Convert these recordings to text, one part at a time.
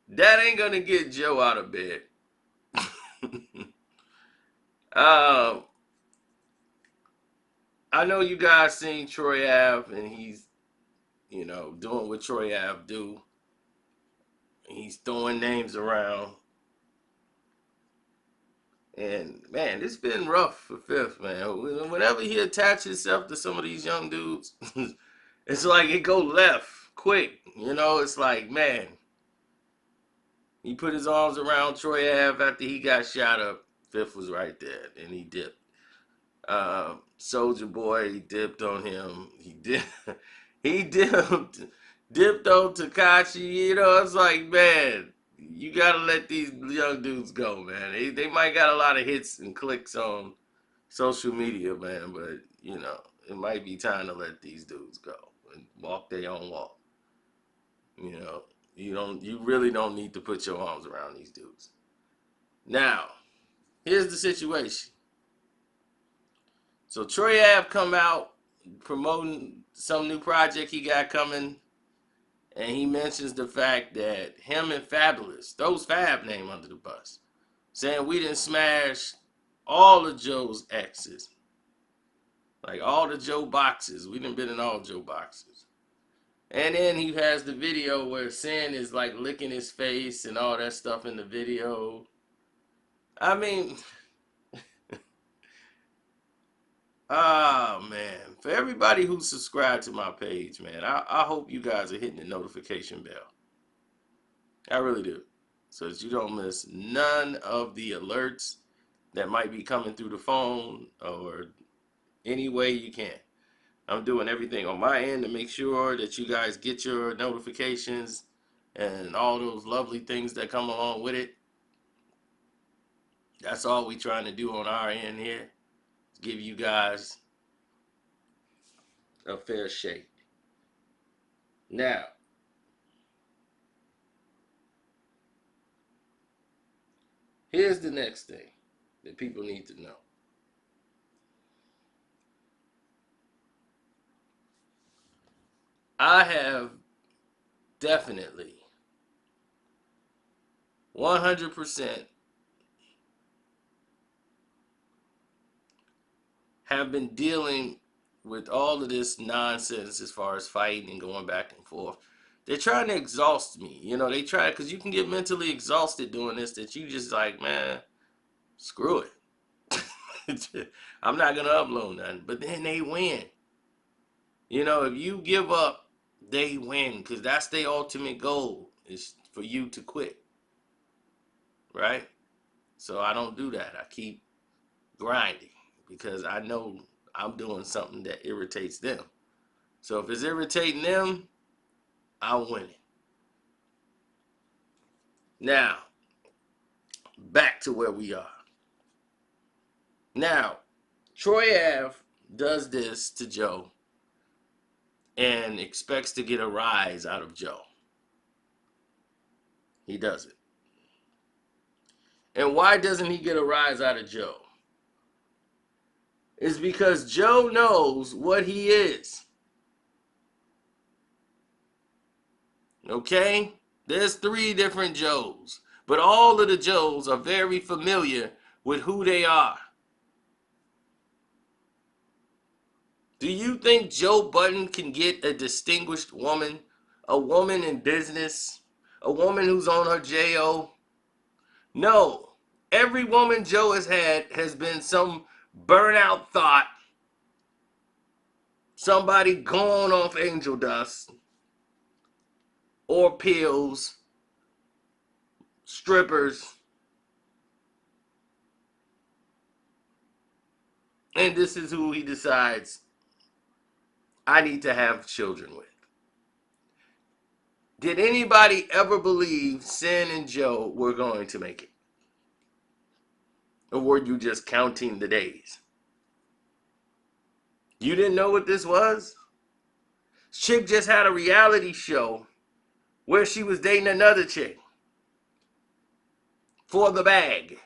That ain't gonna get Joe out of bed. um, I know you guys seen Troy Ave, and he's doing what Troy Ave do. He's throwing names around, and man, it's been rough for Fifth, man. Whenever he attaches himself to some of these young dudes, it's like it go left quick. It's like, man, he put his arms around Troy Ave after he got shot up. Fifth was right there, and he dipped. Soldier Boy, he dipped on him. He did, he dipped on Takashi. It's like, man, you gotta let these young dudes go, man. They might got a lot of hits and clicks on social media, man, but it might be time to let these dudes go and walk their own walk. You know, you really don't need to put your arms around these dudes. Now, here's the situation. So Troy Ave come out promoting some new project he got coming, and he mentions the fact that him and Fabulous throws Fab name under the bus, saying we didn't smash all of Joe's exes, like all the Joe boxes. We done been in all Joe boxes. And then he has the video where Sin is like licking his face and all that stuff in the video. I mean, man, for everybody who's subscribed to my page, man, I hope you guys are hitting the notification bell. I really do. So that you don't miss none of the alerts that might be coming through the phone or any way you can. I'm doing everything on my end to make sure that you guys get your notifications and all those lovely things that come along with it. That's all we trying to do on our end here. Is give you guys a fair shake. Now, here's the next thing that people need to know. I have definitely 100% have been dealing with all of this nonsense as far as fighting and going back and forth. They're trying to exhaust me. They try because you can get mentally exhausted doing this that you just like, man, screw it. I'm not going to upload nothing. But then they win. If you give up, they win because that's their ultimate goal is for you to quit. Right? So I don't do that. I keep grinding because I know I'm doing something that irritates them. So if it's irritating them, I'm winning. Now, back to where we are. Now, Troy Ave does this to Joe and expects to get a rise out of Joe. He doesn't. And why doesn't he get a rise out of Joe? It's because Joe knows what he is. Okay? There's 3 different Joes, but all of the Joes are very familiar with who they are. Do you think Joe Budden can get a distinguished woman, a woman in business, a woman who's on her JO? No. Every woman Joe has had has been some burnout thought, somebody gone off angel dust, or pills, strippers, and this is who he decides I need to have children with. Did anybody ever believe Sin and Joe were going to make it? Or were you just counting the days? You didn't know what this was? Chick just had a reality show where she was dating another chick for the bag.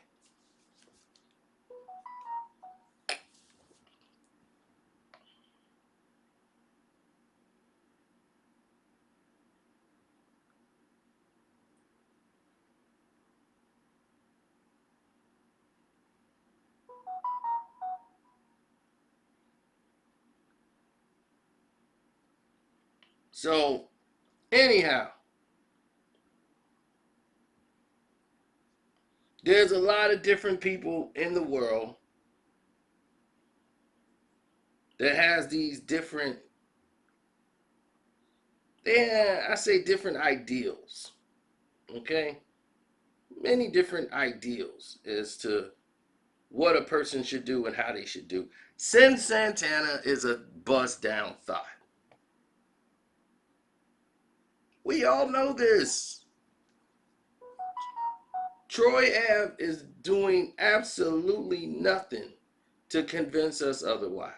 So, anyhow, there's a lot of different people in the world that has these different, yeah, I say different ideals. Okay? Many different ideals as to what a person should do and how they should do. Sin Santana is a bust down thought. We all know this. Troy Ave is doing absolutely nothing to convince us otherwise.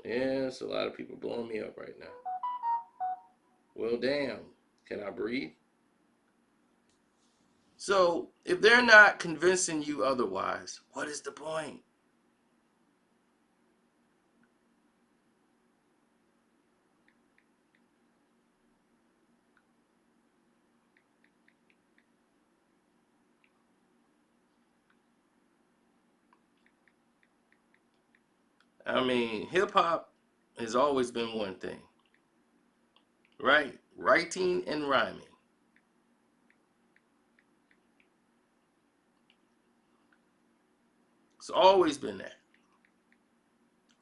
Yeah, it's a lot of people blowing me up right now. Well, damn. Can I breathe? So, if they're not convincing you otherwise, what is the point? I mean, hip hop has always been one thing, right? Writing and rhyming. It's always been that.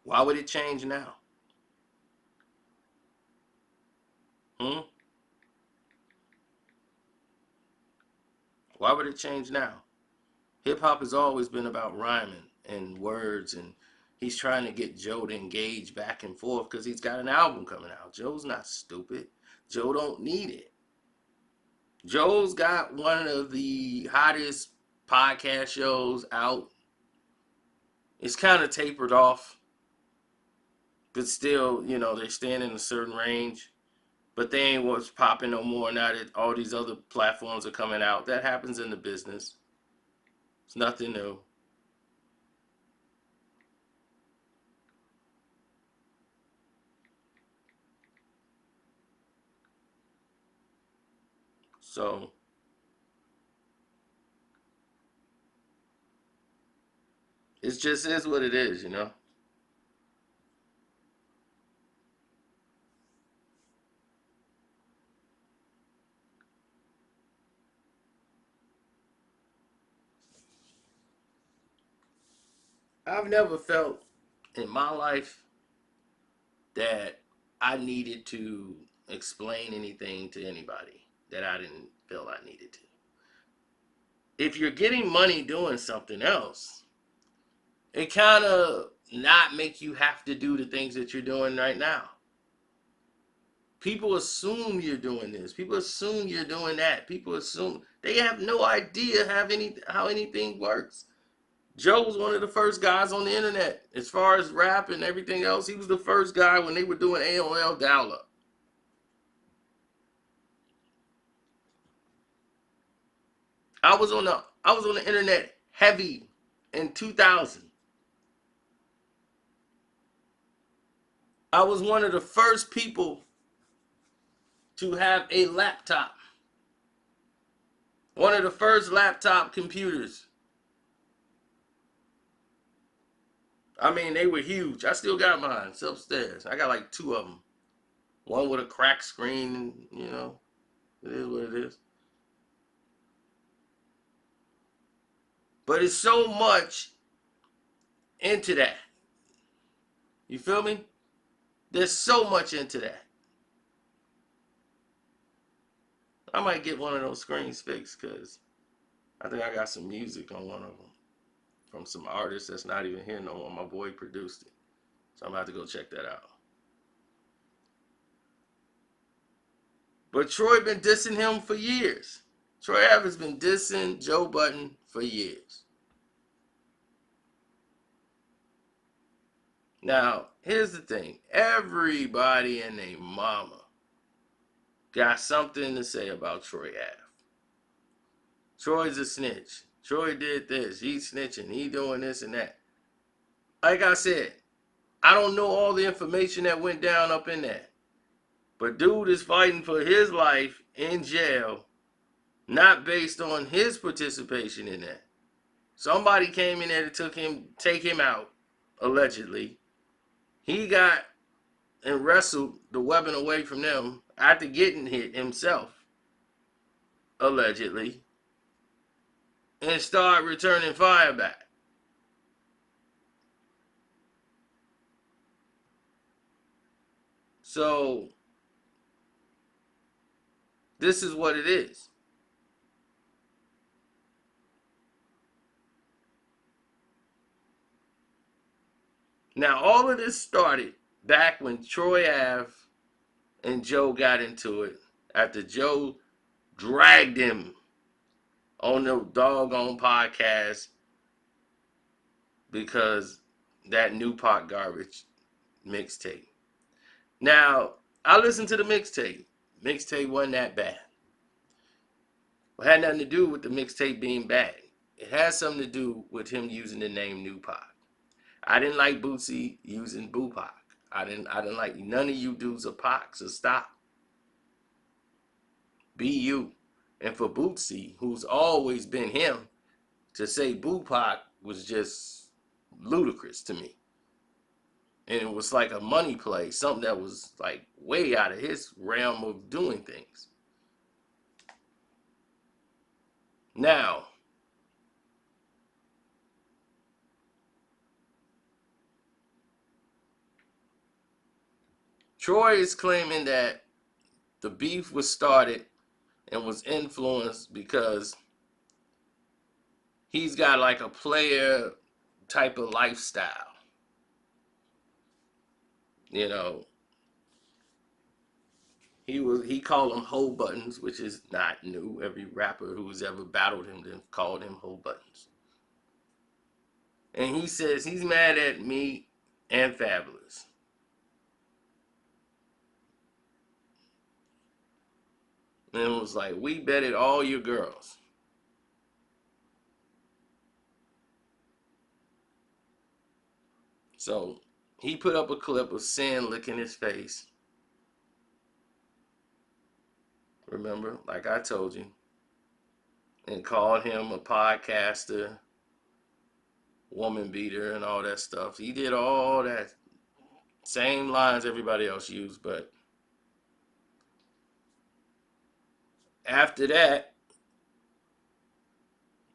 Why would it change now? Hmm? Why would it change now? Hip hop has always been about rhyming and words, and he's trying to get Joe to engage back and forth because he's got an album coming out. Joe's not stupid. Joe don't need it. Joe's got one of the hottest podcast shows out. It's kind of tapered off, but still, they're staying in a certain range. But they ain't what's popping no more now that all these other platforms are coming out. That happens in the business. It's nothing new. So it just is what it is. I've never felt in my life that I needed to explain anything to anybody that I didn't feel I needed to. If you're getting money doing something else, it kind of not make you have to do the things that you're doing right now. People assume you're doing this. People assume you're doing that. People assume they have no idea how anything works. Joe was one of the first guys on the internet as far as rap and everything else. He was the first guy when they were doing AOL dial-up. I was on the internet heavy in 2000. I was one of the first people to have a laptop. One of the first laptop computers. I mean, they were huge. I still got mine. It's upstairs. I got like two of them. One with a cracked screen. It is what it is. But it's so much into that. You feel me? There's so much into that. I might get one of those screens fixed because I think I got some music on one of them from some artist that's not even here no more. My boy produced it. So I'm going to have to go check that out. But Troy been dissing him for years. Troy Evans been dissing Joe Budden for years. Now, here's the thing. Everybody and their mama got something to say about Troy Ave. Troy's a snitch. Troy did this. He's snitching. He doing this and that. Like I said, I don't know all the information that went down up in that. But dude is fighting for his life in jail, not based on his participation in that. Somebody came in there to take him out, allegedly. He got and wrestled the weapon away from them after getting hit himself, allegedly, and started returning fire back. So this is what it is. Now all of this started back when Troy Ave and Joe got into it after Joe dragged him on the doggone podcast because that new pot garbage mixtape. Now, I listened to the mixtape. Mixtape wasn't that bad. It had nothing to do with the mixtape being bad. It had something to do with him using the name New Pac. I didn't like Bootsy using Boo Pac. I didn't like none of you dudes are Pac, so stop. Be you. And for Bootsy, who's always been him, to say Boo Pac was just ludicrous to me. And it was like a money play, something that was like way out of his realm of doing things. Now, Troy is claiming that the beef was started and was influenced because he's got like a player type of lifestyle. You know, he called them hoe buttons, which is not new. Every rapper who's ever battled him then called him hoe buttons. And he says he's mad at me and Fabulous. And it was like, we betted all your girls. So he put up a clip of Sin licking his face. Remember, like I told you, and called him a podcaster, woman beater, and all that stuff. He did all that same lines everybody else used, but after that,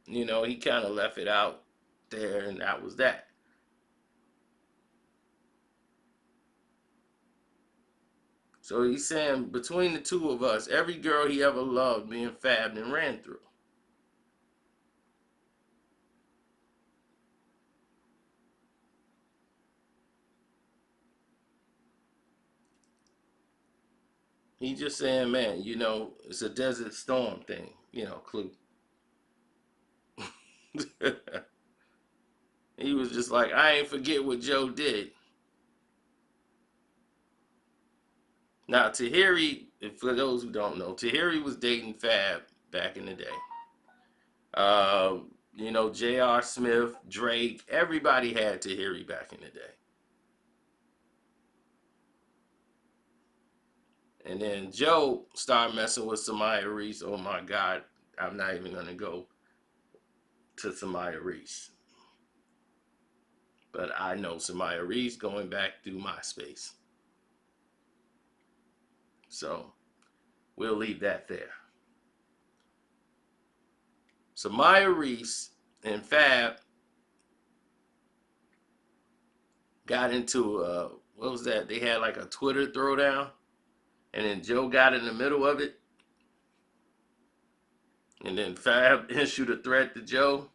you know, he kind of left it out there, and that was that. So he's saying between the two of us, every girl he ever loved, me and Fab, and ran through. He just saying, man, you know, it's a Desert Storm thing, you know, Clue. He was just like, I ain't forget what Joe did. Now, Tahiri, for those who don't know, Tahiri was dating Fab back in the day. You know, J.R. Smith, Drake, everybody had Tahiri back in the day. And then Joe started messing with Samaya Reese. Oh my God, I'm not even going to go to Samaya Reese. But I know Samaya Reese going back through MySpace. So we'll leave that there. Samaya Reese and Fab got into what was that? They had like a Twitter throwdown, and then Joe got in the middle of it, and then Fab issued a threat to Joe,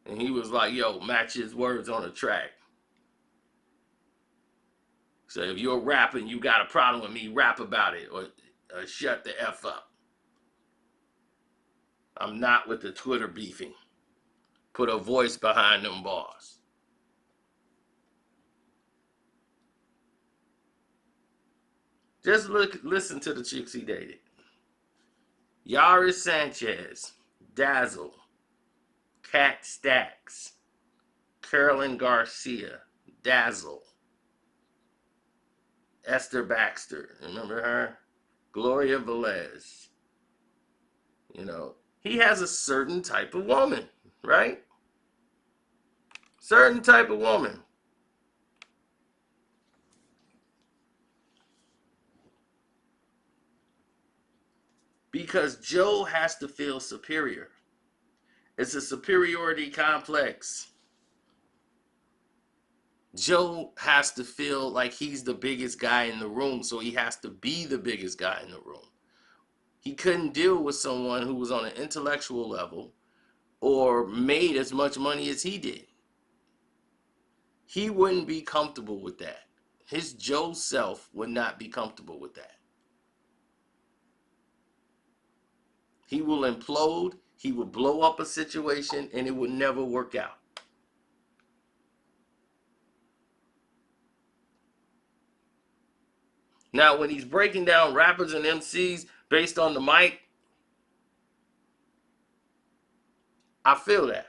and he was like, "Yo, match his words on the track." So if you're rapping, you got a problem with me, rap about it, or shut the F up. I'm not with the Twitter beefing. Put a voice behind them bars. Just listen to the chicks he dated. Yaris Sanchez, Dazzle, Kat Stacks, Carolyn Garcia, Dazzle, Esther Baxter, remember her? Gloria Velez. You know, he has a certain type of woman. right? Certain type of woman. Because Joe has to feel superior. It's a superiority complex. Joe has to feel like he's the biggest guy in the room, so he has to be the biggest guy in the room. He couldn't deal with someone who was on an intellectual level or made as much money as he did. He wouldn't be comfortable with that. His Joe self would not be comfortable with that. He will implode, he will blow up a situation, and it will never work out. Now, when he's breaking down rappers and MCs based on the mic, I feel that.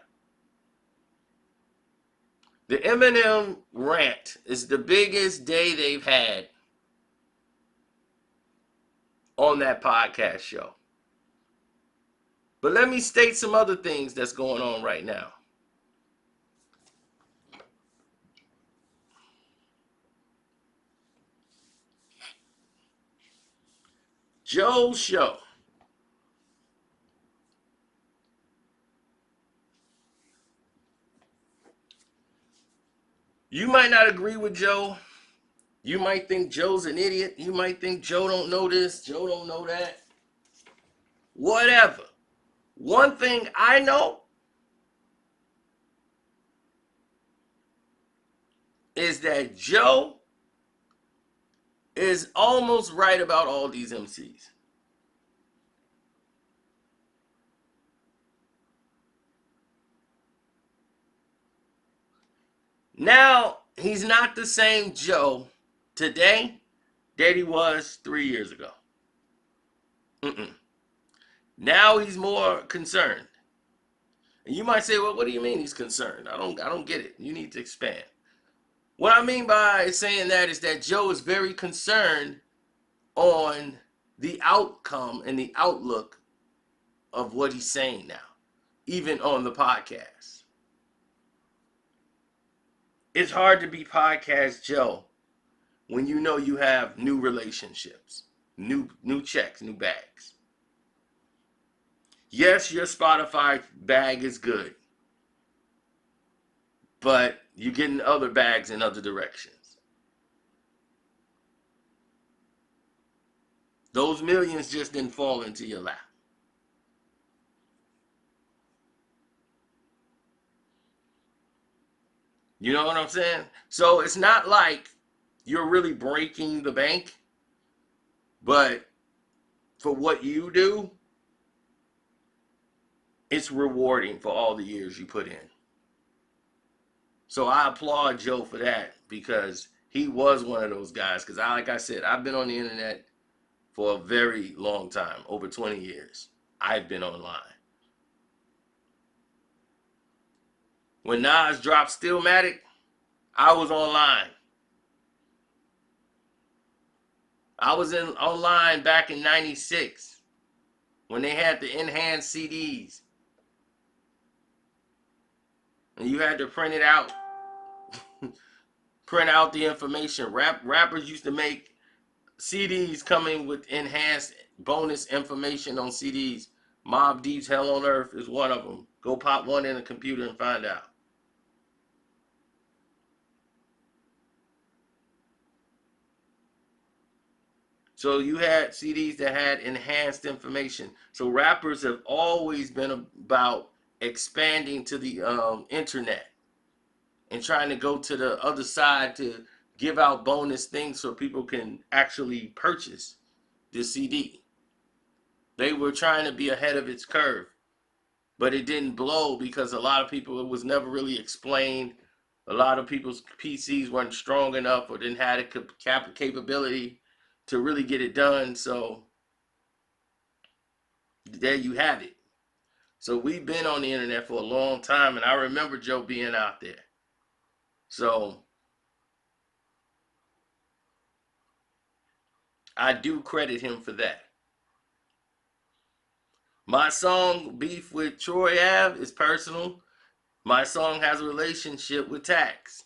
The Eminem rant is the biggest day they've had on that podcast show. But let me state some other things that's going on right now. Joe's show. You might not agree with Joe. You might think Joe's an idiot. You might think Joe don't know this, Joe don't know that. Whatever. One thing I know is that Joe is almost right about all these MCs. Now, he's not the same Joe today that he was 3 years ago. Now he's more concerned. And you might say, well, what do you mean he's concerned? I don't get it. You need to expand. What I mean by saying that is that Joe is very concerned on the outcome and the outlook of what he's saying now, even on the podcast. It's hard to be podcast Joe when you know you have new relationships, new checks, new bags. Yes, your Spotify bag is good, but you're getting other bags in other directions. Those millions just didn't fall into your lap. You know what I'm saying? So it's not like you're really breaking the bank, but for what you do, it's rewarding for all the years you put in. So I applaud Joe for that because he was one of those guys. Because like I said, I've been on the internet for a very long time, over 20 years. I've been online. When Nas dropped Stillmatic, I was online. I was online back in 96 when they had the enhanced CDs. And you had to print it out, print out the information. Rappers used to make CDs coming with enhanced bonus information on CDs. Mobb Deep's Hell on Earth is one of them. Go pop one in a computer and find out. So you had CDs that had enhanced information. So rappers have always been about expanding to the internet and trying to go to the other side to give out bonus things so people can actually purchase the CD. They were trying to be ahead of its curve, but it didn't blow because a lot of people, it was never really explained. A lot of people's PCs weren't strong enough or didn't have the capability to really get it done. So there you have it. So we've been on the internet for a long time, and I remember Joe being out there. So I do credit him for that. My song Beef with Troy Ave is personal. My song has a relationship with Tax.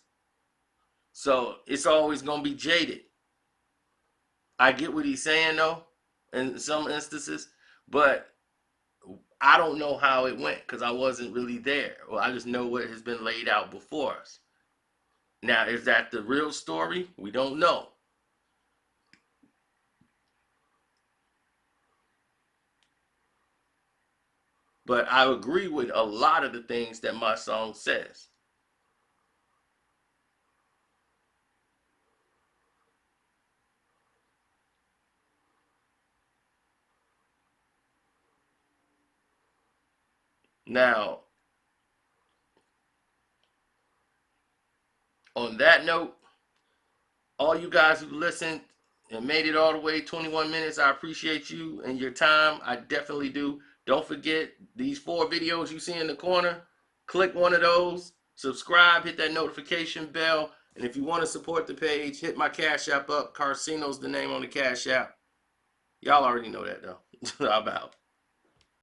So it's always gonna be jaded. I get what he's saying though, in some instances, but I don't know how it went because I wasn't really there. Well, I just know what has been laid out before us. Now, is that the real story? We don't know. But I agree with a lot of the things that my song says. Now, on that note, all you guys who listened and made it all the way 21 minutes, I appreciate you and your time. I definitely do. Don't forget these 4 videos you see in the corner. Click one of those, subscribe, hit that notification bell. And if you want to support the page, hit my Cash App up. Carcino's the name on the Cash App. Y'all already know that though. I'm out.